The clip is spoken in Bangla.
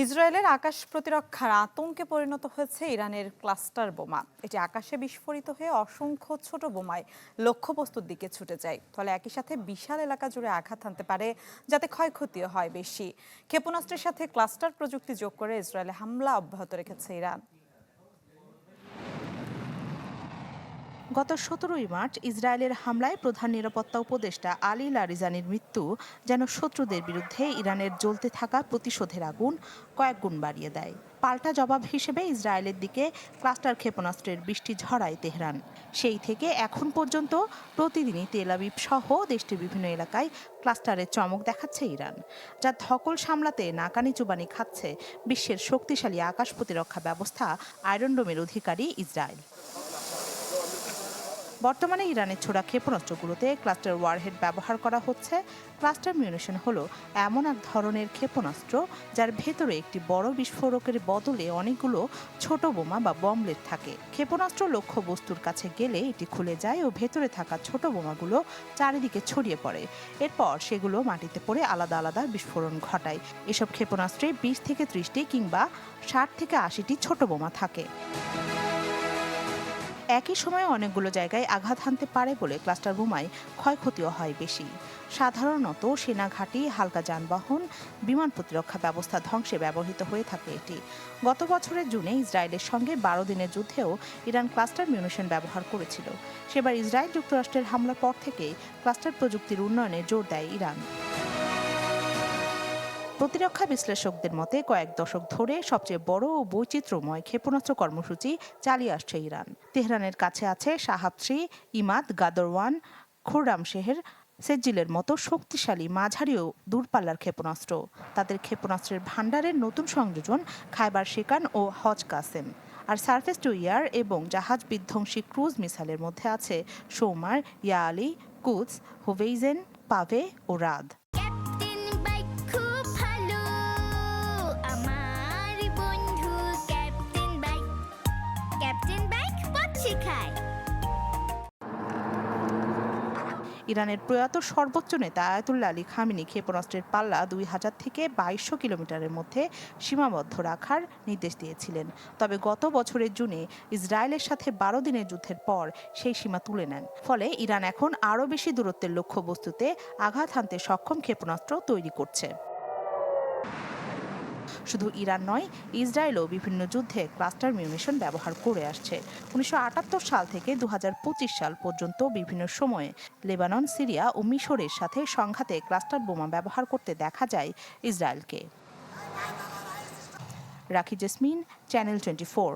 ইসরায়েলের আকাশ প্রতিরক্ষার আতঙ্কে পরিণত হয়েছে ইরানের ক্লাস্টার বোমা। এটি আকাশে বিস্ফোরিত হয়ে অসংখ্য ছোট বোমায় লক্ষ্যবস্তুর দিকে ছুটে যায়। ফলে একই সাথে বিশাল এলাকা জুড়ে আঘাত হানতে পারে, যাতে ক্ষয়ক্ষতিও হয় বেশি। ক্ষেপণাস্ত্রের সাথে ক্লাস্টার প্রযুক্তি যোগ করে ইসরায়েলে হামলা অব্যাহত রেখেছে ইরান। গত ১৭ই মার্চ ইসরায়েলের হামলায় প্রধান নিরাপত্তা উপদেষ্টা আলী লারিজানির মৃত্যু যেন শত্রুদের বিরুদ্ধে ইরানের জ্বলতে থাকা প্রতিশোধের আগুন কয়েক গুণ বাড়িয়ে দেয়। পাল্টা জবাব হিসেবে ইসরায়েলের দিকে ক্লাস্টার ক্ষেপণাস্ত্রের বৃষ্টি ছড়ায় তেহরান। সেই থেকে এখন পর্যন্ত প্রতিদিনই তেল আবিব সহ দেশটির বিভিন্ন এলাকায় ক্লাস্টারের চমক দেখাচ্ছে ইরান, যা ধকল সামলাতে নাকানি চুবানি খাচ্ছে বিশ্বের শক্তিশালী আকাশ প্রতিরক্ষা ব্যবস্থা আয়রন ডোমের অধিকারী ইসরায়েল। বর্তমানে ইরানের ছোড়া ক্ষেপণাস্ত্রগুলোতে ক্লাস্টার ওয়ারহেড ব্যবহার করা হচ্ছে। ক্লাস্টার মিউনিশন হলো এমন এক ধরনের ক্ষেপণাস্ত্র যার ভেতরে একটি বড় বিস্ফোরকের বদলে অনেকগুলো ছোট বোমা বা বমলেট থাকে। ক্ষেপণাস্ত্র লক্ষ্য বস্তুর কাছে গেলে এটি খুলে যায় ও ভেতরে থাকা ছোট বোমাগুলো চারিদিকে ছড়িয়ে পড়ে। এরপর সেগুলো মাটিতে পড়ে আলাদা আলাদা বিস্ফোরণ ঘটায়। এসব ক্ষেপণাস্ত্রে ২০ থেকে ৩০টি কিংবা ৬০ থেকে ৮০টি ছোট বোমা থাকে। একই সময়ে অনেকগুলো জায়গায় আঘাত হানতে পারে বলে ক্লাস্টার বোমায় ক্ষয়ক্ষতিও হয় বেশি। সাধারণত সেনাঘাঁটি, হালকা যানবাহন, বিমান প্রতিরক্ষা ব্যবস্থা ধ্বংসে ব্যবহৃত হয়ে থাকে এটি। গত বছরের জুনে ইসরায়েলের সঙ্গে ১২ দিনের যুদ্ধেও ইরান ক্লাস্টার মিউনিশন ব্যবহার করেছিল। সেবার ইসরায়েল যুক্তরাষ্ট্রের হামলার পর থেকেই ক্লাস্টার প্রযুক্তির উন্নয়নে জোর দেয় ইরান। প্রতিরক্ষা বিশ্লেষকদের মতে কয়েক দশক ধরে সবচেয়ে বড় ও বৈচিত্র্যময় ক্ষেপণাস্ত্র কর্মসূচি চালিয়ে আসছে ইরান। তেহরানের কাছে আছে শাহাব-3, ইমাদ, গাদর-1, খুররামশেহের, সেজ্জিলের মতো শক্তিশালী মাঝারি ও দূরপাল্লার ক্ষেপণাস্ত্র। তাদের ক্ষেপণাস্ত্রের ভান্ডারের নতুন সংযোজন খায়বার শেকান ও হজ কাসেম। আর সারফেস টু এয়ার এবং জাহাজ বিধ্বংসী ক্রুজ মিসাইলের মধ্যে আছে সৌমার, ইয়া আলী, কুদস, হুভেইজেন, পাভে ও রাদ। ইরানের প্রয়াত সর্বোচ্চ নেতা আয়াতুল্লাহ আলী খামেনি ক্ষেপণাস্ত্রের পাল্লা ২০০০ থেকে ২২০০ কিলোমিটারের মধ্যে সীমাবদ্ধ রাখার নির্দেশ দিয়েছিলেন। তবে গত বছরের জুনে ইসরায়েলের সাথে ১২ দিনের যুদ্ধের পর সেই সীমা তুলে নেন। ফলে ইরান এখন আরও বেশি দূরত্বের লক্ষ্যবস্তুতে আঘাত হানতে সক্ষম ক্ষেপণাস্ত্র তৈরি করছে। শুধু ইরান নয়, ইসরায়েলও বিভিন্ন যুদ্ধে ক্লাস্টার মিউনিশন ব্যবহার করে আসছে। ১৯৭৮ সাল থেকে ২০২৫ সাল পর্যন্ত বিভিন্ন সময়ে লেবানন, সিরিয়া ও মিশরের সাথে সংঘাতে ক্লাস্টার বোমা ব্যবহার করতে দেখা যায় ইসরায়েলকে। রাখি জেসমিন, চ্যানেল 24।